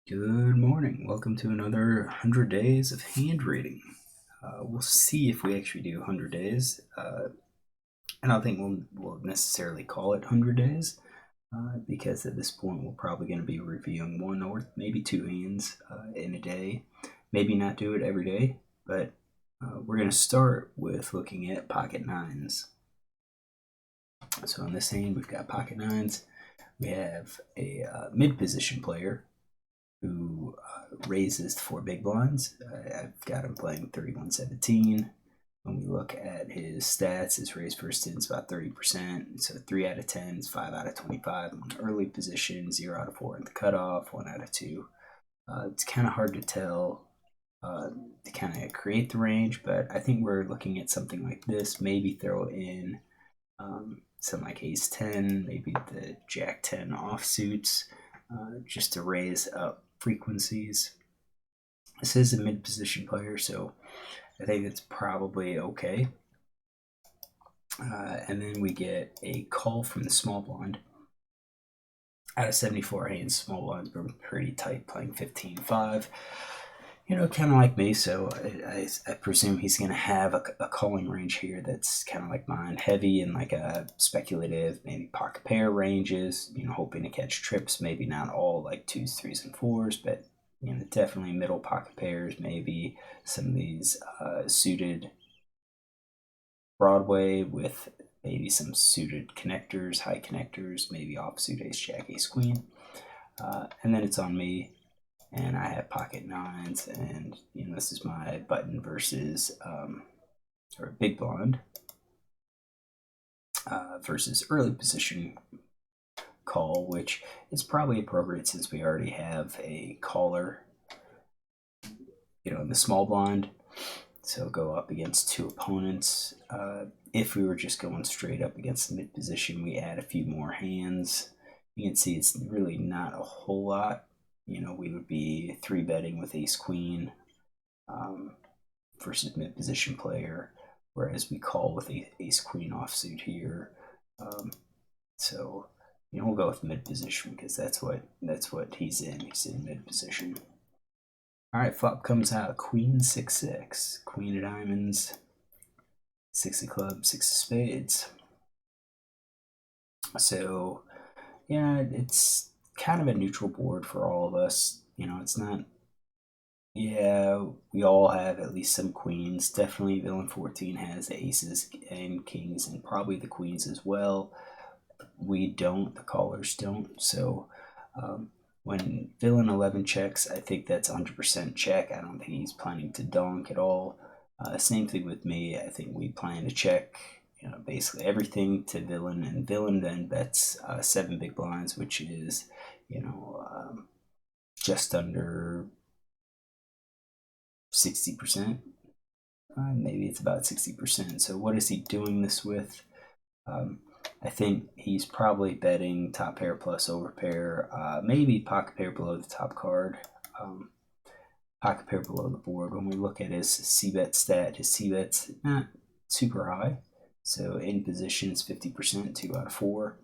Good morning. Welcome to another 100 days of hand reading. We'll see if we actually do 100 days. I don't think we'll necessarily call it 100 days because at this point we're probably going to be reviewing one or maybe two hands in a day. Maybe not do it every day, but we're going to start with looking at pocket nines. So on this hand, we've got pocket nines. We have a mid position player who raises the four big blinds. I've got him playing 31-17. When we look at his stats, his raise first in is about 30%. So 3 out of 10 is 5 out of 25 on early position, 0 out of 4 in the cutoff, 1 out of 2. It's kind of hard to tell to kind of create the range, but I think we're looking at something like this. Maybe throw in something like ace 10, maybe the jack 10 offsuits, just to raise up frequencies. This is a mid position player, so I think it's probably okay. And then we get a call from the small blind. Out of 74 hands, small blind's been pretty tight, playing 15-5. Kind of like me, so I presume he's going to have a calling range here that's kind of like mine, heavy in like a speculative, maybe pocket pair ranges, hoping to catch trips, maybe not all like 2s, 3s, and 4s, but, definitely middle pocket pairs, maybe some of these suited Broadway with maybe some suited connectors, high connectors, maybe offsuit ace, jack, ace, queen. And then it's on me. And I have pocket nines, and this is my button versus or big blind versus early position call, which is probably appropriate since we already have a caller, in the small blind. So go up against two opponents. If we were just going straight up against the mid position, we add a few more hands. You can see it's really not a whole lot. We would be 3-betting with ace queen versus mid position player, whereas we call with ace queen offsuit here. So we'll go with mid position because that's what he's in. He's in mid position. All right, flop comes out queen 6-6, queen of diamonds, 6 of clubs, 6 of spades. So yeah, it's kind of a neutral board for all of us. It's not. Yeah, we all have at least some queens. Definitely, villain 14 has aces and kings, and probably the queens as well. We don't. The callers don't. So when villain 11 checks, I think that's 100% check. I don't think he's planning to donk at all. Same thing with me. I think we plan to check basically everything to villain, and villain then bets 7 big blinds, which is just under 60%. Maybe it's about 60%. So what is he doing this with? I think he's probably betting top pair plus over pair, maybe pocket pair below the top card, pocket pair below the board. When we look at his c-bet stat, his c-bet's not super high. So in position is 50%, 2 out of 4.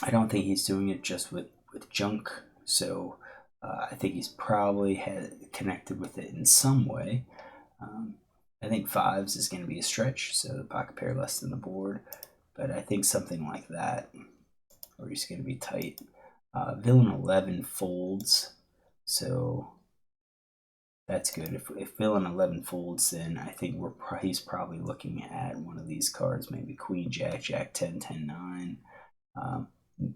I don't think he's doing it just with junk. So I think he's probably connected with it in some way. I think 5s is going to be a stretch, so the pocket pair less than the board. But I think something like that, or he's going to be tight. Villain 11 folds, so that's good. If villain 11 folds, then I think he's probably looking at one of these cards, maybe queen jack, jack 10, 10, 9,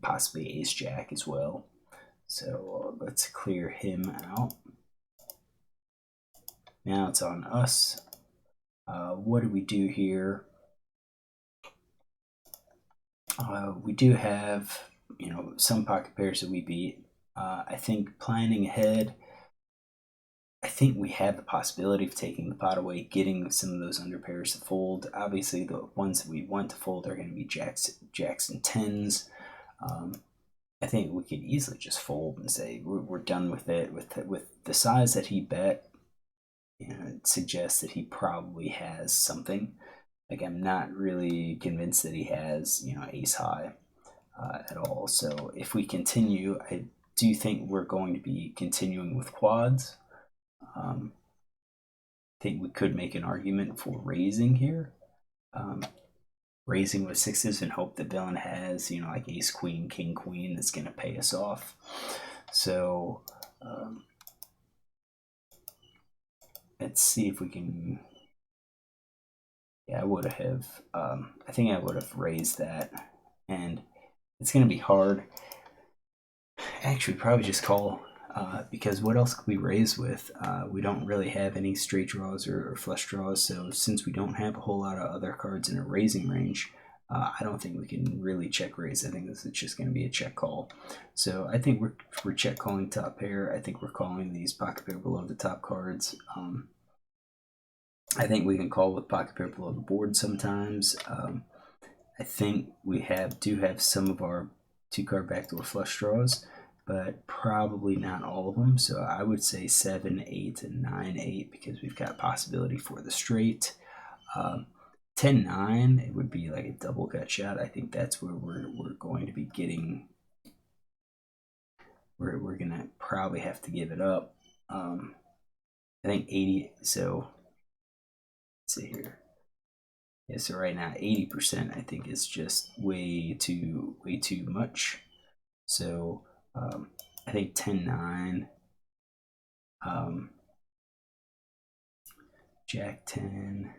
possibly ace jack as well. So let's clear him out. Now it's on us. What do we do here? We do have, some pocket pairs that we beat. I think planning ahead, I think we have the possibility of taking the pot away, getting some of those under pairs to fold. Obviously, the ones that we want to fold are going to be jacks and 10s. I think we could easily just fold and say we're done with it. With the size that he bet, it suggests that he probably has something. Like, I'm not really convinced that he has, ace high at all. So if we continue, do think we're going to be continuing with quads. I think we could make an argument for raising here. Raising with sixes and hope the villain has, like ace, queen, king, queen that's going to pay us off. So let's see if we can. Yeah, I would have. I think I would have raised that, and it's going to be hard. Actually, probably just call, because what else could we raise with? We don't really have any straight draws or flush draws, so since we don't have a whole lot of other cards in a raising range, I don't think we can really check raise. I think this is just going to be a check call. So I think we're check calling top pair. I think we're calling these pocket pair below the top cards. I think we can call with pocket pair below the board sometimes. I think we do have some of our 2-card backdoor flush draws, but probably not all of them. So I would say 7, 8, and 9, 8 because we've got possibility for the straight. 10, 9, it would be like a double gut shot. I think that's where we're going to be getting. We're going to probably have to give it up. I think 80. So let's see here. Yeah, so right now 80% I think is just way too much. So I think 10, 9, Jack 10.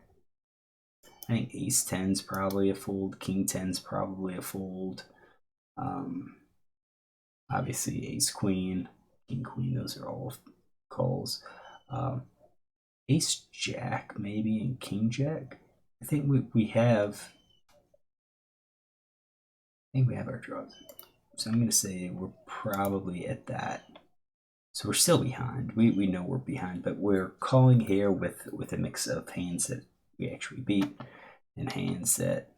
I think ace 10's probably a fold. King 10's probably a fold. Obviously ace queen, king queen, those are all calls. Ace jack maybe and king jack. I think we have our draws. So I'm going to say we're probably at that. So we're still behind. We know we're behind, but we're calling here with a mix of hands that we actually beat and hands that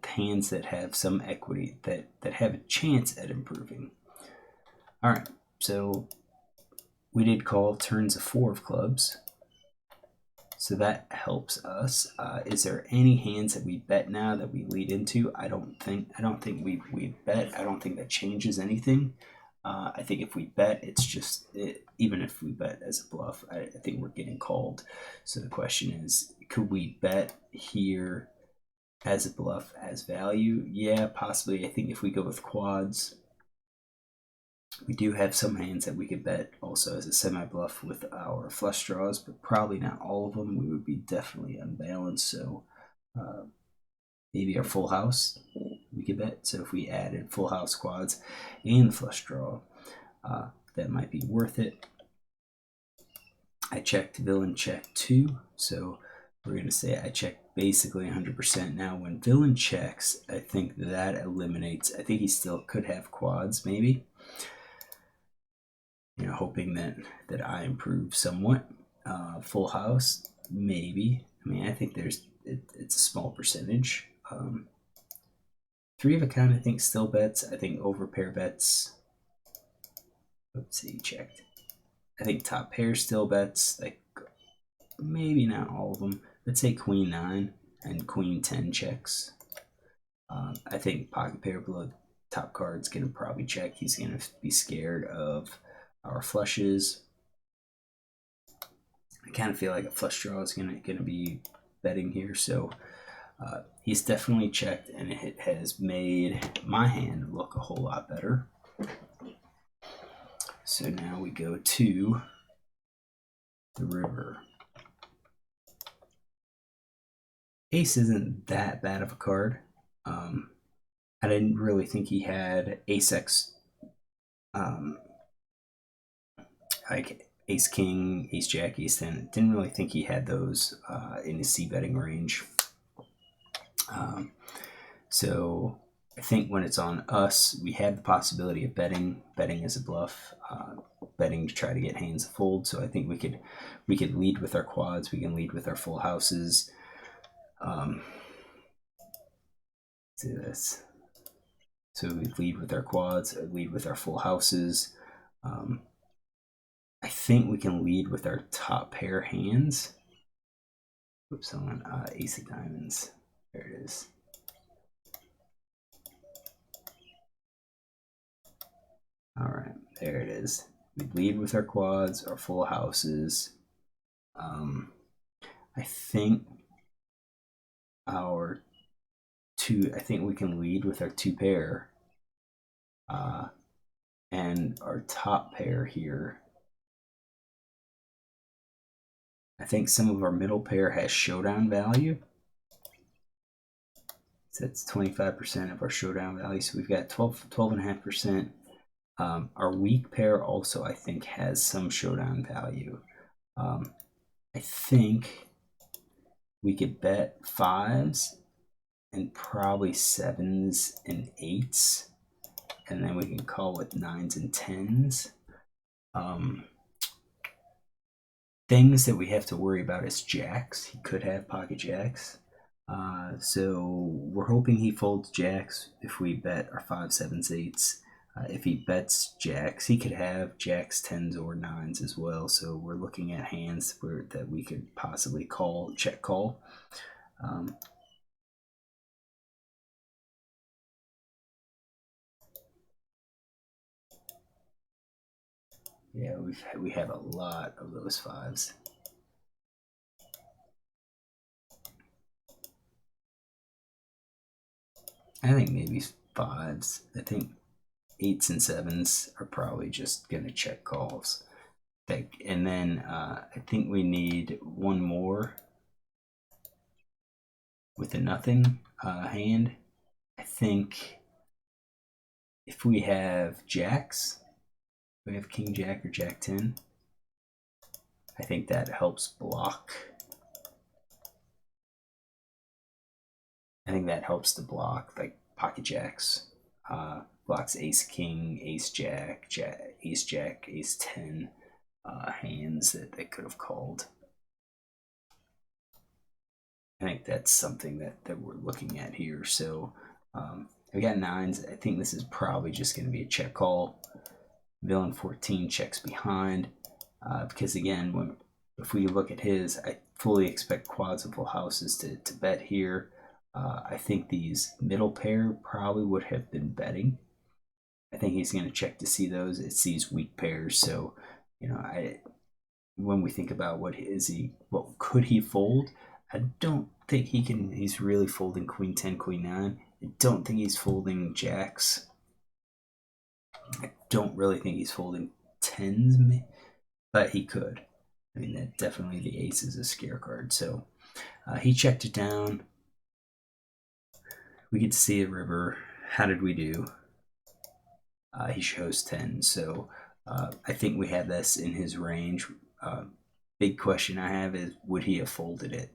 hands that have some equity, that have a chance at improving. All right, so we did call turns of 4 of clubs. So that helps us. Is there any hands that we bet now that we lead into? I don't think we bet. I don't think that changes anything. I think if we bet, it's just even if we bet as a bluff, I think we're getting called. So the question is, could we bet here as a bluff as value? Yeah, possibly. I think if we go with quads, we do have some hands that we could bet also as a semi-bluff with our flush draws, but probably not all of them. We would be definitely unbalanced. So maybe our full house we could bet. So if we added full house, quads, and the flush draw, that might be worth it. I checked villain check 2. So we're going to say I checked basically 100%. Now when villain checks, I think that eliminates. I think he still could have quads maybe. Hoping that I improve somewhat. Full house, maybe. I mean, I think it's a small percentage. 3 of a kind, I think, still bets. I think over pair bets. Let's see, checked. I think top pair still bets. Like maybe not all of them. Let's say queen 9 and queen 10 checks. I think pocket pair below top card's gonna probably check. He's gonna be scared of our flushes. I kind of feel like a flush draw is gonna be betting here, so he's definitely checked, and it has made my hand look a whole lot better. So now we go to the river. Ace isn't that bad of a card. I didn't really think he had ace x, like ace king, ace jack, ace 10. Didn't really think he had those in his C betting range. So I think when it's on us, we have the possibility of betting as a bluff, betting to try to get hands to fold. So I think we could lead with our quads. We can lead with our full houses. Do this. So we lead with our quads, lead with our full houses. I think we can lead with our top pair hands. Oops, on ace of diamonds. There it is. All right, there it is. We lead with our quads, our full houses. I think our two. I think we can lead with our two pair, and our top pair here. I think some of our middle pair has showdown value. So that's 25% of our showdown value. So we've got 12.5%. Our weak pair also, I think, has some showdown value. I think we could bet fives and probably sevens and eights, and then we can call with nines and tens. Things that we have to worry about is jacks. He could have pocket jacks. So we're hoping he folds jacks if we bet our five, sevens, eights. If he bets jacks, he could have jacks, tens, or nines as well. So we're looking at hands that we could possibly call, check call. Yeah, we have a lot of those fives. I think maybe fives. I think eights and sevens are probably just gonna check calls. And then I think we need one more with a nothing hand. I think if we have jacks, we have king jack or jack 10, I think that helps block. I think that helps to block like pocket jacks, blocks ace king, ace jack, ace jack, ace 10 hands that they could have called. I think that's something that we're looking at here. So we got nines. I think this is probably just going to be a check call. Villain 14 checks behind because again, if we look at his, I fully expect quads and full houses to bet here. I think these middle pair probably would have been betting. I think he's going to check to see those. It's these weak pairs. So, when we think about what could he fold? I don't think he can. He's really folding queen 10, queen 9. I don't think he's folding jacks. I don't really think he's folding tens, but he could. I mean, that definitely the ace is a scare card. So he checked it down. We get to see a river. How did we do? He shows 10. So I think we have this in his range. Big question I have is, would he have folded it?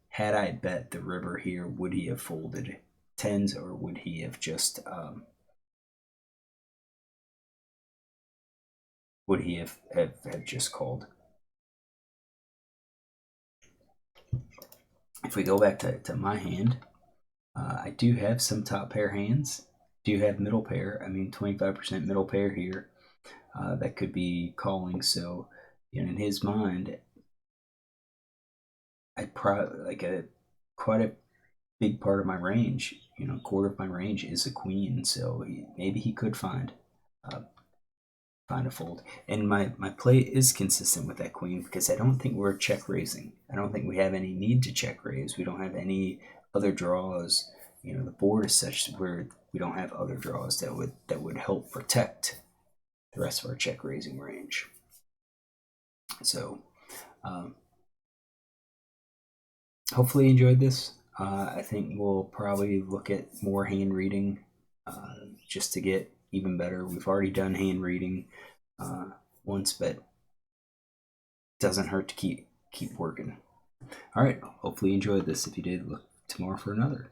Had I bet the river here, would he have folded tens, or would he have just just called? If we go back to my hand, I do have some top pair hands. Do have middle pair. I mean, 25% middle pair here. That could be calling. So, in his mind, I probably like quite a big part of my range. Quarter of my range is a queen. So maybe he could find a fold. And my play is consistent with that queen because I don't think we're check raising. I don't think we have any need to check raise. We don't have any other draws. The board is such where we don't have other draws that would help protect the rest of our check raising range. So hopefully you enjoyed this. I think we'll probably look at more hand reading just to get even better. We've already done hand reading once, but it doesn't hurt to keep working. All right, hopefully you enjoyed this. If you did, look tomorrow for another.